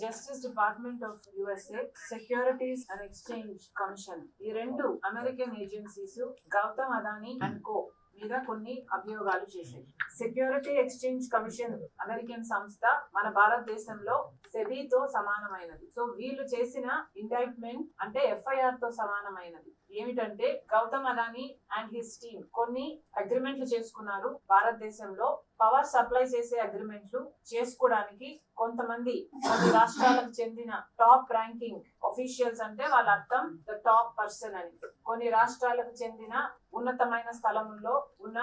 Justice department of USA, securities and exchange commission, ఈ రెండు American agencies Gautam Adani and co మీద కొన్ని అభియోగాలు చేశాయి. సెక్యూరిటీ ఎక్స్చేంజ్ కమిషన్ అమెరికన్ సంస్థ మన భారతదేశంలో సెబీతో సమానమైనది. సో వీళ్ళు చేసిన ఇండైట్మెంట్ అంటే FIR తో సమానమైనది. ఏమిటంటే Gautam Adani and his team కొన్ని అగ్రిమెంట్లు చేసుకున్నారు. భారతదేశంలో పవర్ సప్లై చేసే అగ్రిమెంట్లు చేసుకోవడానికి కొన్ని రాష్ట్రాలకు చెందిన టాప్ ర్యాంకింగ్ ఆఫీషియల్స్, అంటే వాళ్ళ అర్థం ద టాప్ పర్సన్ అని, కొన్ని రాష్ట్రాలకు చెందిన ఉన్నతమైన స్థలముల్లో ఉన్న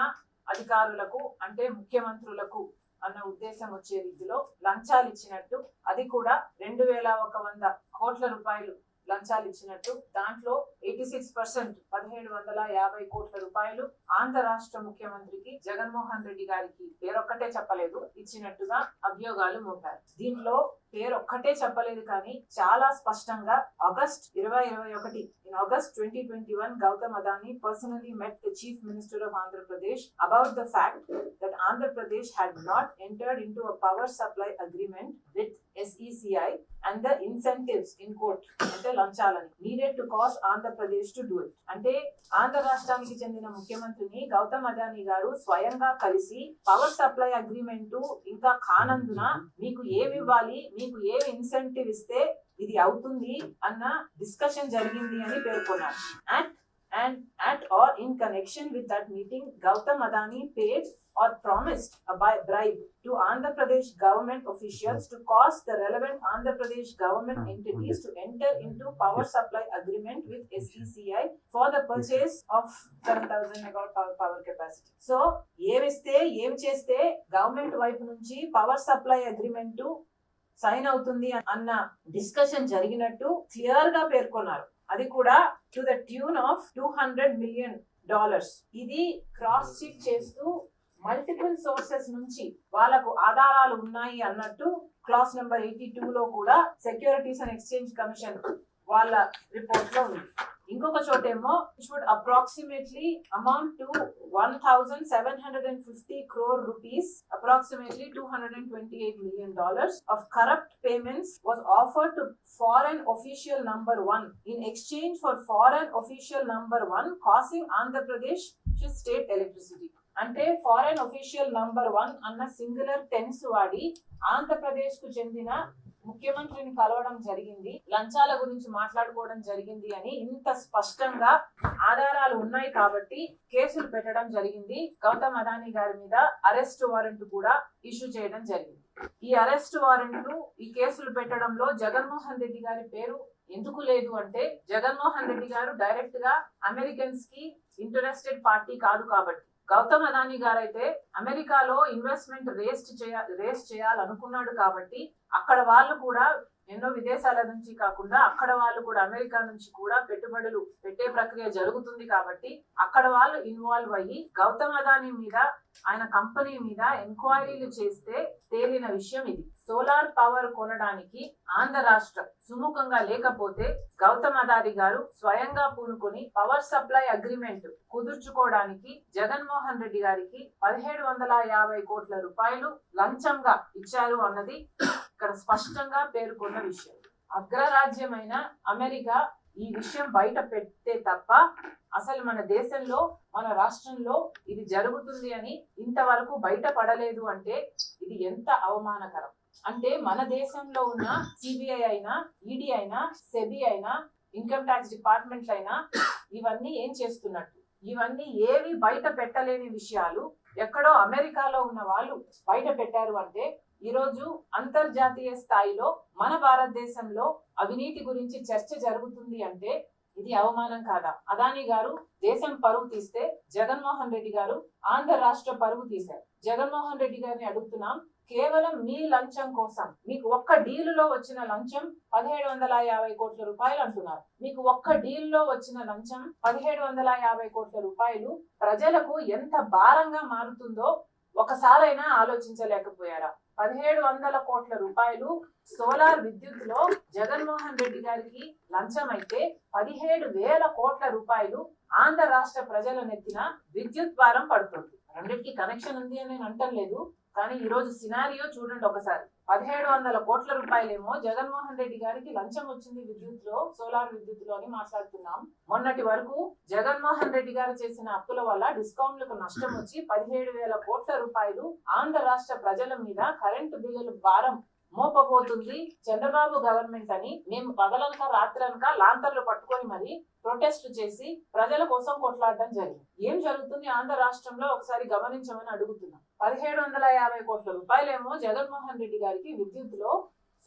అధికారులకు అంటే ముఖ్యమంత్రులకు అన్న ఉద్దేశం వచ్చే రీతిలో లంచాలు ఇచ్చినట్టు, అది కూడా 2100 కోట్ల రూపాయలు లంచాలు ఇచ్చినట్టు, దాంట్లో 86% 1750 కోట్ల రూపాయలు ఆంధ్ర రాష్ట్ర ముఖ్యమంత్రికి జగన్మోహన్ రెడ్డి గారికి పేరొక్కటే చెప్పలేదు ఇచ్చినట్టుగా అభియోగాలు మోపారు. దీంట్లో పేరొక్కటే చెప్పలేదు కానీ చాలా స్పష్టంగా August 2021 in August 2021 Gautam Adani personally met the Chief Minister of Andhra Pradesh about the fact that Andhra Pradesh had not entered into a power supply agreement with SECI and the incentives in quote అంటే లంచాలని needed to cause Andhra Pradesh to do it. అంటే ఆంధ్ర రాష్ట్రానికి చెందిన ముఖ్యమంత్రిని గౌతమ్ అదానీ గారు స్వయంగా కలిసి power supply agreement ఇంకా కానందున మీకు ఏమి ఇవ్వాలి, మీకు ఏ ఇన్సెంటివ్ ఇస్తే ఇది అవుతుంది అన్న డిస్కషన్ జరిగింది అని పేర్కొన్నారు. And at or in connection with that meeting, Gautam Adani paid or promised a bribe to Andhra Pradesh government officials to cause the relevant Andhra Pradesh government entities to enter into power supply agreement with SECI for the purchase of 7,000 megawatt power capacity. So, ఏం చేస్తే government వైపు నుంచి power supply agreement sign అవుతుంది అన్న discussion జరిగినట్టు clear గా పేర్కొన్నారు. అది కూడా to the tune of $200 million. ఇది క్రాస్ చెక్ చేస్తూ మల్టిపుల్ సోర్సెస్ నుంచి వాళ్ళకు ఆధారాలు ఉన్నాయి అన్నట్టు క్లాస్ నెంబర్ 82 లో కూడా సెక్యూరిటీస్ అండ్ ఎక్స్చేంజ్ కమిషన్ వాళ్ళ రిపోర్ట్ లో ఉంది. ఇంకొక చోటేమో which would approximately amount to 1,750 crore rupees, approximately $228 million of corrupt payments was offered to foreign official number 1 in exchange for foreign official number 1 causing Andhra Pradesh state electricity. అంటే foreign official number 1 అన్న singular tense వాడి ఆంధ్రప్రదేశ్ కు చెందిన ముఖ్యమంత్రిని కలవడం జరిగింది, లంచాల గురించి మాట్లాడుకోవడం జరిగింది అని ఇంత స్పష్టంగా ఆధారాలు ఉన్నాయి కాబట్టి కేసులు పెట్టడం జరిగింది. గౌతమ్ అదానీ గారి మీద అరెస్ట్ వారెంట్ కూడా ఇష్యూ చేయడం జరిగింది. ఈ అరెస్ట్ వారెంట్లు, ఈ కేసులు పెట్టడంలో జగన్మోహన్ రెడ్డి గారి పేరు ఎందుకు లేదు అంటే జగన్మోహన్ రెడ్డి గారు డైరెక్ట్ గా అమెరికన్స్ కి ఇంటరెస్టెడ్ పార్టీ కాదు కాబట్టి. గౌతమ్ అదానీ గారు అయితే అమెరికాలో ఇన్వెస్ట్మెంట్ రేస్ చేయాలనుకున్నాడు కాబట్టి అక్కడ వాళ్ళు కూడా ఎన్నో విదేశాల నుంచి కాకుండా అక్కడ వాళ్ళు కూడా అమెరికా నుంచి కూడా పెట్టుబడులు పెట్టే ప్రక్రియ జరుగుతుంది కాబట్టి అక్కడ వాళ్ళు ఇన్వాల్వ్ అయ్యి గౌతమ్ అదానీ మీద ఆయన కంపెనీ మీద ఎంక్వైరీలు చేస్తే తేలిన విషయం ఇది. సోలార్ పవర్ కొనడానికి ఆంధ్ర రాష్ట్ర సుముఖంగా లేకపోతే గౌతమ్ అదానీ గారు స్వయంగా పూనుకొని పవర్ సప్లై అగ్రిమెంట్ కుదుర్చుకోవడానికి జగన్మోహన్ రెడ్డి గారికి 1,750 కోట్ల రూపాయలు లంచంగా ఇచ్చారు అన్నది ఇక్కడ స్పష్టంగా పేర్కొన్న విషయం. అగ్రరాజ్యమైన అమెరికా ఈ విషయం బయట పెడితే తప్ప అసలు మన దేశంలో మన రాష్ట్రంలో ఇది జరుగుతుంది అని ఇంతవరకు బయటపడలేదు అంటే ఇది ఎంత అవమానకరం. అంటే మన దేశంలో ఉన్న సిబిఐ అయినా, ఈడీ అయినా, సెబీ అయినా, ఇన్కమ్ ట్యాక్స్ డిపార్ట్మెంట్ అయినా ఇవన్నీ ఏం చేస్తున్నట్టు? ఇవన్నీ ఏవి బయట పెట్టలేని విషయాలు ఎక్కడో అమెరికాలో ఉన్న వాళ్ళు బయట పెట్టారు అంటే ఈరోజు అంతర్జాతీయ స్థాయిలో మన భారతదేశంలో అవినీతి గురించి చర్చ జరుగుతుంది అంటే ఇది అవమానం కాదా? అదానీ గారు దేశం పరువు తీస్తే జగన్మోహన్ రెడ్డి గారు ఆంధ్ర రాష్ట్ర పరువు తీశారు. జగన్మోహన్ రెడ్డి గారిని అడుగుతున్నాం, కేవలం మీ లంచం కోసం మీకు ఒక్క డీలులో వచ్చిన లంచం 1,750 కోట్ల రూపాయలు అంటున్నారు. మీకు ఒక్క డీల్లో వచ్చిన లంచం 1,750 కోట్ల రూపాయలు ప్రజలకు ఎంత భారంగా మారుతుందో ఒకసారైనా ఆలోచించలేకపోయారా? 1,700 కోట్ల రూపాయలు సోలార్ విద్యుత్ లో జగన్మోహన్ రెడ్డి గారికి లంచం అయితే 17,000 కోట్ల రూపాయలు ఆంధ్ర రాష్ట్ర ప్రజల నెత్తిన విద్యుత్ భారం పడుతుంది. రెండింటికి కనెక్షన్ ఉంది అని నేను అంటం లేదు, కానీ ఈ రోజు సినారియో చూడండి ఒకసారి. 1700 కోట్ల రూపాయలేమో జగన్మోహన్ రెడ్డి గారికి లంచం వచ్చింది విద్యుత్లో, సోలార్ విద్యుత్లో అని మాట్లాడుతున్నాం. మొన్నటి వరకు జగన్మోహన్ రెడ్డి గారు చేసిన అప్పుల వల్ల డిస్కాంలకు నష్టం వచ్చి 17,000 కోట్ల రూపాయలు ఆంధ్ర రాష్ట్ర ప్రజల మీద కరెంటు బిల్లుల భారం మోపబోతుంది చంద్రబాబు గవర్నమెంట్ అని మేము పగలనక రాత్రనక లాంతర్లు పట్టుకొని మరి ప్రొటెస్ట్ చేసి ప్రజల కోసం కొట్లాడడం జరిగింది. ఏం జరుగుతుంది ఆంధ్ర రాష్ట్రంలో ఒకసారి గమనించమని అడుగుతున్నాం. 1750 కోట్ల రూపాయలేమో జగన్మోహన్ రెడ్డి గారికి విద్యుత్లో,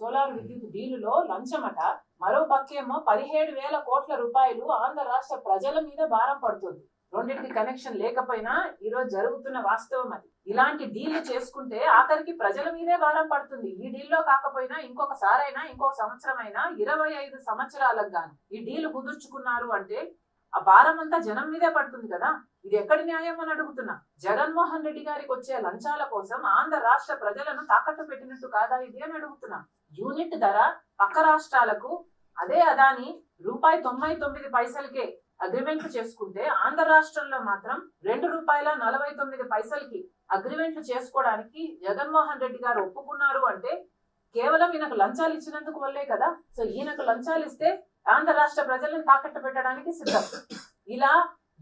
సోలార్ విద్యుత్ డీలులో లంచమట. మరో పక్కేమో 17,000 కోట్ల రూపాయలు ఆంధ్ర రాష్ట్ర ప్రజల మీద భారం పడుతుంది. రెండింటికి కనెక్షన్ లేకపోయినా ఈ రోజు జరుగుతున్న వాస్తవం అది. ఇలాంటి డీళ్లు చేసుకుంటే ఆఖరికి ప్రజల మీదే భారం పడుతుంది. ఈ డీల్లో కాకపోయినా ఇంకొకసారైనా, ఇంకో సంవత్సరం అయినా, 25 సంవత్సరాలకు గాను ఈ డీలు కుదుర్చుకున్నారు అంటే ఆ భారం అంతా జనం మీదే పడుతుంది కదా. ఇది ఎక్కడి న్యాయం అని అడుగుతున్నా. జగన్మోహన్ రెడ్డి గారికి వచ్చే లంచాల కోసం ఆంధ్ర రాష్ట్ర ప్రజలను తాకట్టు పెట్టినట్టు కాదా ఇది అని అడుగుతున్నా. యూనిట్ ధర పక్క రాష్ట్రాలకు అదే అదాని ₹99 అగ్రిమెంట్లు చేసుకుంటే ఆంధ్ర రాష్ట్రంలో మాత్రం ₹2.49 అగ్రిమెంట్లు చేసుకోవడానికి జగన్మోహన్ రెడ్డి గారు ఒప్పుకున్నారు అంటే కేవలం ఈయనకు లంచాలు ఇచ్చినందుకు వల్లే కదా. సో ఈయనకు లంచాలు ఇస్తే ఆంధ్ర రాష్ట్ర ప్రజలను తాకట్టు పెట్టడానికి సిద్ధం. ఇలా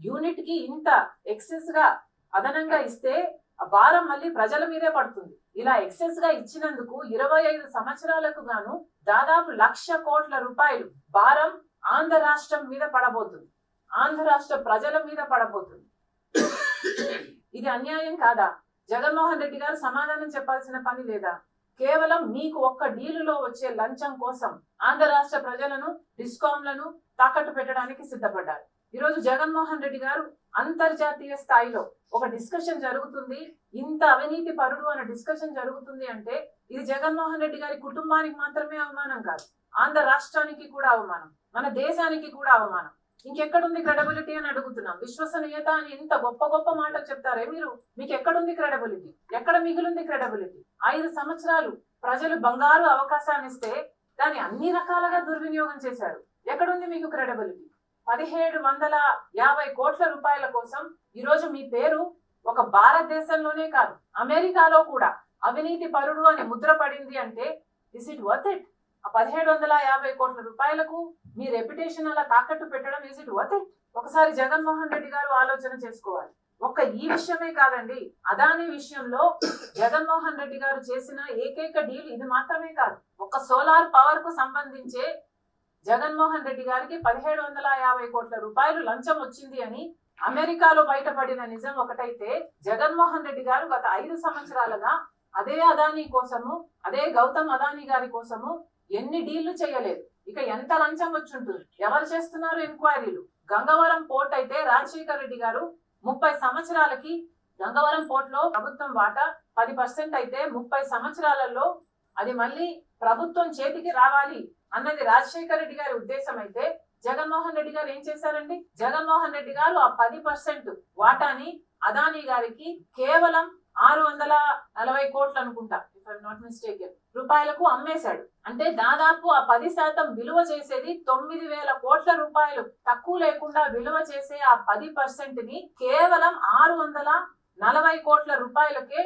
యూనిట్ కి ఇంత ఎక్సెస్ గా అదనంగా ఇస్తే ఆ భారం మళ్ళీ ప్రజల మీదే పడుతుంది. ఇలా ఎక్సెస్ గా ఇచ్చినందుకు 25 సంవత్సరాలకు గాను దాదాపు 1,00,000 కోట్ల రూపాయలు భారం ఆంధ్ర రాష్ట్రం మీద పడబోతుంది, ఆంధ్ర రాష్ట్ర ప్రజల మీద పడబోతుంది. ఇది అన్యాయం కాదా? జగన్మోహన్ రెడ్డి గారు సమాధానం చెప్పాల్సిన పని లేదా? కేవలం మీకు ఒక్క డీలులో వచ్చే లంచం కోసం ఆంధ్ర రాష్ట్ర ప్రజలను, డిస్కాంలను తాకట్టు పెట్టడానికి సిద్ధపడ్డారు. ఈరోజు జగన్మోహన్ రెడ్డి గారు అంతర్జాతీయ స్థాయిలో ఒక డిస్కషన్ జరుగుతుంది, ఇంత అవినీతి పరుడు అనే డిస్కషన్ జరుగుతుంది అంటే ఇది జగన్మోహన్ రెడ్డి గారి కుటుంబానికి మాత్రమే అవమానం కాదు, ఆంధ్ర రాష్ట్రానికి కూడా అవమానం, మన దేశానికి కూడా అవమానం. ఇంకెక్కడుంది క్రెడిబిలిటీ అని అడుగుతున్నాం. విశ్వసనీయత అని ఇంత గొప్ప గొప్ప మాటలు చెప్తారే మీరు, మీకు ఎక్కడుంది క్రెడిబిలిటీ? ఎక్కడ మిగిలింది క్రెడిబిలిటీ? 5 సంవత్సరాలు ప్రజలు బంగారు అవకాశాన్ని ఇస్తే దాన్ని అన్ని రకాలుగా దుర్వినియోగం చేశారు. ఎక్కడుంది మీకు క్రెడిబిలిటీ? 1750 కోట్ల రూపాయల కోసం ఈరోజు మీ పేరు ఒక భారతదేశంలోనే కాదు అమెరికాలో కూడా అవినీతి పరుడు అని ముద్ర పడింది అంటే ఇస్ ఇట్ వర్త్ ఇట్? ఆ 1750 కోట్ల రూపాయలకు మీ రెప్యుటేషన్ అలా తాకట్టు పెట్టడం ఇస్ ఇట్ వర్త్ ఇట్? ఒకసారి జగన్మోహన్ రెడ్డి గారు ఆలోచన చేసుకోవాలి. ఒక్క ఈ విషయమే కాదండి, అదాని విషయంలో జగన్మోహన్ రెడ్డి గారు చేసిన ఏకైక డీల్ ఇది మాత్రమే కాదు. ఒక సోలార్ పవర్ కు సంబంధించే జగన్మోహన్ రెడ్డి గారికి 1750 కోట్ల రూపాయలు లంచం వచ్చింది అని అమెరికాలో బయటపడిన నిజం ఒకటైతే, జగన్మోహన్ రెడ్డి గారు గత 5 సంవత్సరాలుగా అదే అదానీ కోసము, అదే గౌతమ్ అదానీ గారి కోసము ఎన్ని డీళ్లు చేయలేదు. ఇక ఎంత లంచం వచ్చుంటుంది? ఎవరు చేస్తున్నారు ఎంక్వైరీలు? గంగవరం పోర్ట్ అయితే రాజశేఖర్ రెడ్డి గారు 30 సంవత్సరాలకి గంగవరం పోర్ట్ లో ప్రభుత్వం వాటా 10% అయితే 30 సంవత్సరాలలో అది మళ్ళీ ప్రభుత్వం చేతికి రావాలి అన్నది రాజశేఖర్ రెడ్డి గారి ఉద్దేశం అయితే, జగన్మోహన్ రెడ్డి గారు ఏం చేశారండి? జగన్మోహన్ రెడ్డి గారు ఆ 10% వాటాని అదానీ గారికి కేవలం 640 కోట్లు అనుకుంటా, ఇఫ్ ఐఎమ్ నాట్ మిస్టేకెన్, రూపాయలకు అమ్మేశాడు. అంటే దాదాపు ఆ 10% విలువ చేసేది 9,000 కోట్ల రూపాయలు. తక్కువ లేకుండా విలువ చేసే ఆ 10% ని కేవలం 640 కోట్ల రూపాయలకే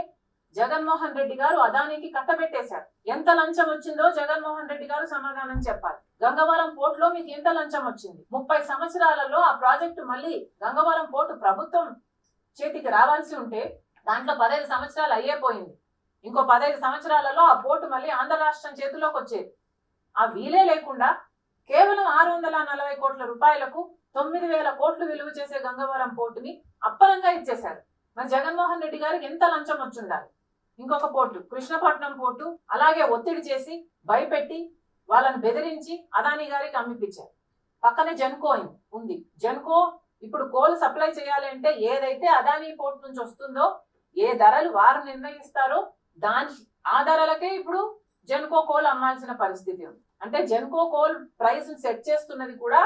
జగన్మోహన్ రెడ్డి గారు అదానికి కట్టబెట్టేశారు. ఎంత లంచం వచ్చిందో జగన్మోహన్ రెడ్డి గారు సమాధానం చెప్పాలి. గంగవరం పోర్ట్ లో మీకు ఎంత లంచం వచ్చింది? 30 సంవత్సరాలలో ఆ ప్రాజెక్టు మళ్ళీ గంగవరం పోర్టు ప్రభుత్వం చేతికి రావాల్సి ఉంటే దాంట్లో 15 సంవత్సరాలు అయ్యేపోయింది. ఇంకో 15 సంవత్సరాలలో ఆ పోర్టు మళ్ళీ ఆంధ్ర రాష్ట్రం చేతిలోకి వచ్చేది. ఆ వీలే లేకుండా కేవలం 640 కోట్ల రూపాయలకు 9,000 కోట్లు విలువ చేసే గంగవరం పోర్టుని అప్పనంగా ఇచ్చేశారు. మరి జగన్మోహన్ రెడ్డి గారికి ఎంత లంచం వచ్చుండాలి? ఇంకొక పోర్టు కృష్ణపట్నం పోర్టు అలాగే ఒత్తిడి చేసి భయపెట్టి వాళ్ళని బెదిరించి అదానీ గారికి అమ్మిపించారు. పక్కనే జెన్కో ఉంది. జెన్కో ఇప్పుడు కోల్ సప్లై చేయాలి అంటే ఏదైతే అదానీ పోర్ట్ నుంచి వస్తుందో, ఏ ధరలు వారు నిర్ణయిస్తారో ఆ ధరలకే ఇప్పుడు జెన్కో కోల్ అమ్మాల్సిన పరిస్థితి ఉంది. అంటే జెన్కో కోల్ ప్రైస్ సెట్ చేస్తున్నది కూడా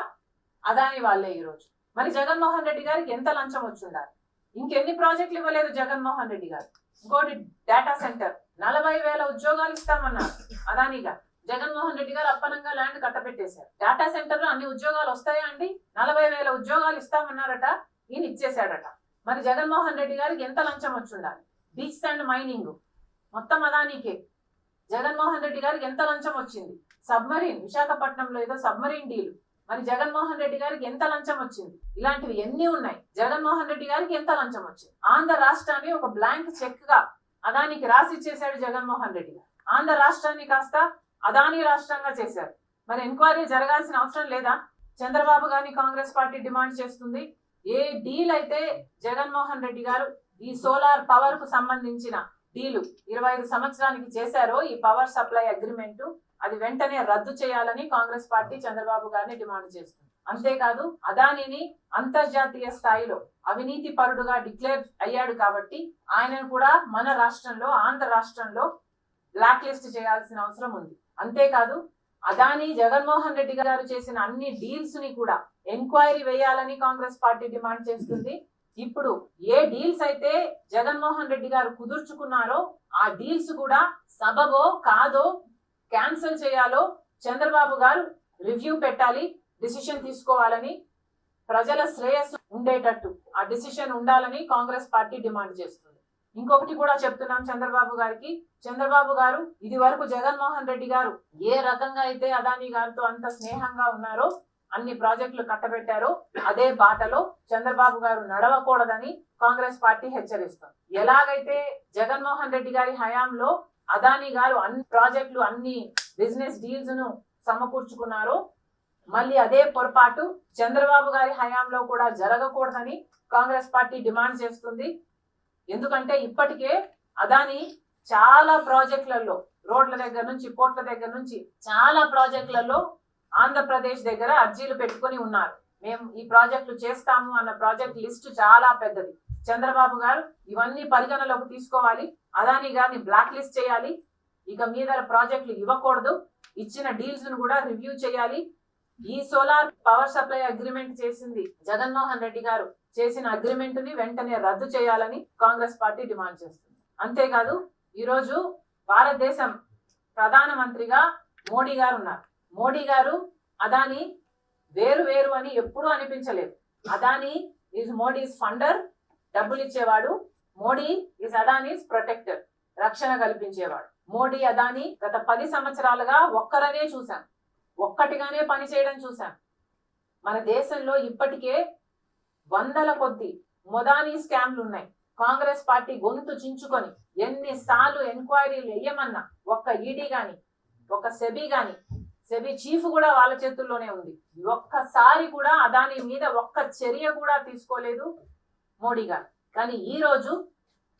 అదానీ వాళ్ళే ఈరోజు. మరి జగన్మోహన్ రెడ్డి గారికి ఎంత లంచం వచ్చుండాలి? ఇంకెన్ని ప్రాజెక్టులు ఇవ్వలేదు జగన్మోహన్ రెడ్డి గారు. ఇంకోటి డేటా సెంటర్ 40,000 ఉద్యోగాలు ఇస్తామన్నారు అదానీగా. జగన్మోహన్ రెడ్డి గారు అప్పనంగా ల్యాండ్ కట్టబెట్టేశారు. డేటా సెంటర్ లో అన్ని ఉద్యోగాలు వస్తాయా అండి? 40,000 ఉద్యోగాలు ఇస్తామన్నారట, ఈయన ఇచ్చేశాడట. మరి జగన్మోహన్ రెడ్డి గారికి ఎంత లంచం వచ్చుండాలి? బీచ్ అండ్ మైనింగ్ మొత్తం అదానికే. జగన్మోహన్ రెడ్డి గారికి ఎంత లంచం వచ్చింది? సబ్మరీన్, విశాఖపట్నంలో ఏదో సబ్మరీన్ డీల్, మరి జగన్మోహన్ రెడ్డి గారికి ఎంత లంచం వచ్చింది? ఇలాంటివి ఎన్ని ఉన్నాయి. జగన్మోహన్ రెడ్డి గారికి ఎంత లంచం వచ్చింది? ఆంధ్ర రాష్ట్రాన్ని ఒక బ్లాంక్ చెక్ గా అదానికి రాసిచ్చేశాడు జగన్మోహన్ రెడ్డి గారు. ఆంధ్ర రాష్ట్రాన్ని కాస్త అదాని రాష్ట్రంగా చేశారు. మరి ఎంక్వైరీ జరగాల్సిన అవసరం లేదా? చంద్రబాబు గారిని కాంగ్రెస్ పార్టీ డిమాండ్ చేస్తుంది. ఏ డీల్ అయితే జగన్మోహన్ రెడ్డి గారు ఈ సోలార్ పవర్ కు సంబంధించిన డీలు 25 సంవత్సరానికి చేశారో, ఈ పవర్ సప్లై అగ్రిమెంట్, అది వెంటనే రద్దు చేయాలని కాంగ్రెస్ పార్టీ చంద్రబాబు గారిని డిమాండ్ చేస్తుంది. అంతేకాదు అదానిని అంతర్జాతీయ స్థాయిలో అవినీతి పరుడుగా డిక్లేర్ అయ్యాడు కాబట్టి ఆయనను కూడా మన రాష్ట్రంలో, ఆంధ్ర రాష్ట్రంలో బ్లాక్ లిస్ట్ చేయాల్సిన అవసరం ఉంది. అంతేకాదు అదాని జగన్మోహన్ రెడ్డి గారు చేసిన అన్ని డీల్స్ ని కూడా ఎంక్వైరీ వేయాలని కాంగ్రెస్ పార్టీ డిమాండ్ చేస్తుంది. ఇప్పుడు ఏ డీల్స్ అయితే జగన్మోహన్ రెడ్డి గారు కుదుర్చుకున్నారో ఆ డీల్స్ కూడా సబబో కాదో, క్యాన్సిల్ చేయాలో చంద్రబాబు గారు రివ్యూ పెట్టాలి, డిసిషన్ తీసుకోవాలని, ప్రజల శ్రేయస్సు ఉండేటట్టు ఆ డిసిషన్ ఉండాలని కాంగ్రెస్ పార్టీ డిమాండ్ చేస్తుంది. ఇంకొకటి కూడా చెప్తున్నాం చంద్రబాబు గారికి. చంద్రబాబు గారు ఇది వరకు జగన్మోహన్ రెడ్డి గారు ఏ రకంగా అయితే అదానీ గారితో అంత స్నేహంగా ఉన్నారో, అన్ని ప్రాజెక్టులు కట్టబెట్టారో, అదే బాటలో చంద్రబాబు గారు నడవకూడదని కాంగ్రెస్ పార్టీ హెచ్చరిస్తుంది. ఎలాగైతే జగన్మోహన్ రెడ్డి గారి హయాంలో అదానీ గారు అన్ని ప్రాజెక్టులు, అన్ని బిజినెస్ డీల్స్ ను సమకూర్చుకున్నారో, మళ్ళీ అదే పొరపాటు చంద్రబాబు గారి హయాంలో కూడా జరగకూడదని కాంగ్రెస్ పార్టీ డిమాండ్ చేస్తుంది. ఎందుకంటే ఇప్పటికే అదానీ చాలా ప్రాజెక్టులలో, రోడ్ల దగ్గర నుంచి, పోర్ట్ల దగ్గర నుంచి చాలా ప్రాజెక్టులలో ఆంధ్రప్రదేశ్ దగ్గర అర్జీలు పెట్టుకొని ఉన్నారు. మేము ఈ ప్రాజెక్టులు చేస్తాము అన్న ప్రాజెక్ట్ లిస్ట్ చాలా పెద్దది. చంద్రబాబు గారు ఇవన్నీ పరిగణలోకి తీసుకోవాలి, అదానీ గారిని బ్లాక్ లిస్ట్ చేయాలి, ఇక మీద ప్రాజెక్టులు ఇవ్వకూడదు, ఇచ్చిన డీల్స్ ను కూడా రివ్యూ చేయాలి. ఈ సోలార్ పవర్ సప్లై అగ్రిమెంట్ చేసింది జగన్మోహన్ రెడ్డి గారు చేసిన అగ్రిమెంట్ ని వెంటనే రద్దు చేయాలని కాంగ్రెస్ పార్టీ డిమాండ్ చేస్తుంది. అంతేకాదు ఈరోజు భారతదేశం ప్రధానమంత్రిగా మోడీ గారు ఉన్నారు. మోడీ గారు అదానీ వేరు వేరు అని ఎప్పుడూ అనిపించలేదు. అదానీ ఈజ్ మోడీస్ ఫండర్, డబ్బులు ఇచ్చేవాడు. మోడీ ఈజ్ అదానీస్ ప్రొటెక్టర్, రక్షణ కల్పించేవాడు. మోడీ అదానీ గత 10 సంవత్సరాలుగా ఒక్కరనే చూశాం, ఒక్కటిగానే పనిచేయడం చూశాం. మన దేశంలో ఇప్పటికే వందల కొద్ది మొదానీ స్కామ్లు ఉన్నాయి. కాంగ్రెస్ పార్టీ గొంతు చించుకొని ఎన్నిసార్లు ఎంక్వైరీలు వేయమన్నా ఒక్క ఈడీ గాని, ఒక సెబీ గాని, సెబీ చీఫ్ కూడా వాళ్ళ చేతుల్లోనే ఉంది, ఒక్కసారి కూడా అదానీ మీద ఒక్క చర్య కూడా తీసుకోలేదు మోడీ గారు. కానీ ఈ రోజు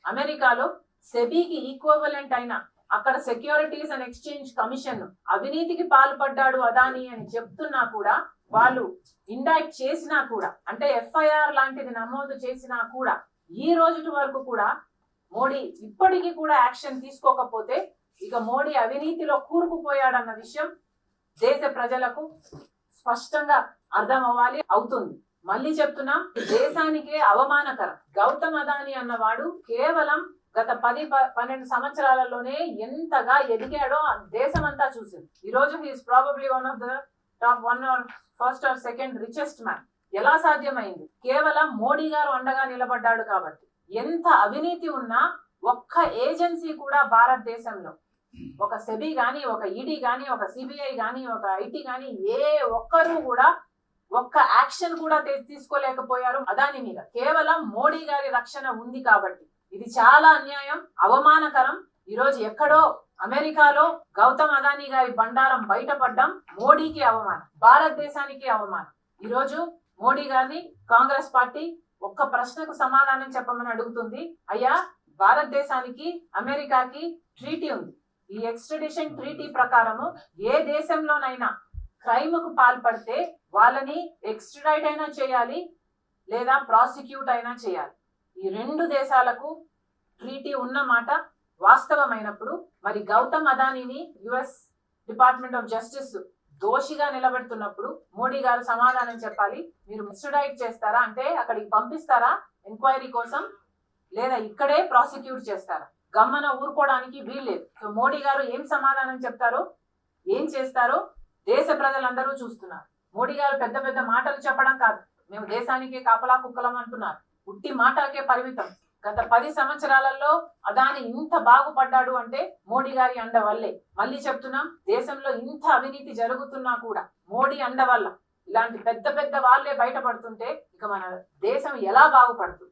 అమెరికాలో సెబీకి ఈక్వలెంట్ అయిన అక్కడ సెక్యూరిటీస్ అండ్ ఎక్స్చేంజ్ కమిషన్ అవినీతికి పాల్పడ్డాడు అదానీ అని చెప్తున్నా కూడా, వాళ్ళు ఇండైట్ చేసినా కూడా, అంటే ఎఫ్ఐఆర్ లాంటిది నమోదు చేసినా కూడా, ఈ రోజు వరకు కూడా మోడీ ఇప్పటికీ కూడా యాక్షన్ తీసుకోకపోతే ఇక మోడీ అవినీతిలో కూరుకుపోయాడన్న విషయం దేశ ప్రజలకు స్పష్టంగా అర్థం అవ్వాలి, అవుతుంది. మళ్ళీ చెప్తున్నాం, దేశానికే అవమానకరం. గౌతమ్ అదానీ అన్నవాడు కేవలం గత 10-12 సంవత్సరాలలోనే ఎంతగా ఎదిగాడో దేశమంతా చూసింది. ఈ రోజు he's probably one of the top 1 or first or second richest man. ఎలా సాధ్యమైంది? కేవలం మోడీ గారు అండగా నిలబడ్డాడు కాబట్టి. ఎంత అవినీతి ఉన్నా ఒక్క ఏజెన్సీ కూడా భారతదేశంలో, ఒక సెబీ గాని, ఒక ఈడీ గాని, ఒక సిబిఐ గాని, ఒక ఐటీ గాని, ఏ ఒక్కరూ కూడా ఒక్క యాక్షన్ కూడా తీసుకోలేకపోయారు అదానీ మీద. కేవలం మోడీ గారి రక్షణ ఉంది కాబట్టి. ఇది చాలా అన్యాయం, అవమానకరం. ఈరోజు ఎక్కడో అమెరికాలో గౌతమ్ అదానీ గారి బండారం బయటపడ్డం మోడీకి అవమానం, భారతదేశానికి అవమానం. ఈరోజు మోడీ గారిని కాంగ్రెస్ పార్టీ ఒక్క ప్రశ్నకు సమాధానం చెప్పమని అడుగుతుంది. అయ్యా, భారతదేశానికి అమెరికాకి ట్రీటీ ఉంది. ఈ ఎక్స్ట్రడిషన్ ట్రీటీ ప్రకారము ఏ దేశంలోనైనా క్రైమ్ కు పాల్పడితే వాళ్ళని ఎక్స్ట్రడైట్ అయినా చేయాలి, లేదా ప్రాసిక్యూట్ అయినా చేయాలి. ఈ 2 దేశాలకు ట్రీటీ ఉన్న మాట వాస్తవమైనప్పుడు, మరి గౌతమ్ అదానీని యుఎస్ డిపార్ట్మెంట్ ఆఫ్ జస్టిస్ దోషిగా నిలబెడుతున్నప్పుడు మోడీ గారు సమాధానం చెప్పాలి. మీరు ఎక్స్ట్రడైట్ చేస్తారా అంటే అక్కడికి పంపిస్తారా ఎంక్వైరీ కోసం, లేదా ఇక్కడే ప్రాసిక్యూట్ చేస్తారా? గమ్మన ఊరుకోవడానికి వీల్లేదు. సో మోడీ గారు ఏం సమాధానం చెప్తారో, ఏం చేస్తారో దేశ ప్రజలందరూ చూస్తున్నారు. మోడీ గారు పెద్ద పెద్ద మాటలు చెప్పడం కాదు, మేము దేశానికే కాపలా కుక్కలం అంటున్నారు. ఉట్టి మాటలకే పరిమితం. గత 10 సంవత్సరాలలో అదాని ఇంత బాగుపడ్డాడు అంటే మోడీ గారి అండ వల్లే. మళ్ళీ చెప్తున్నాం, దేశంలో ఇంత అవినీతి జరుగుతున్నా కూడా మోడీ అండ వల్ల ఇలాంటి పెద్ద పెద్ద వాళ్ళే బయటపడుతుంటే ఇక మన దేశం ఎలా బాగుపడుతుంది?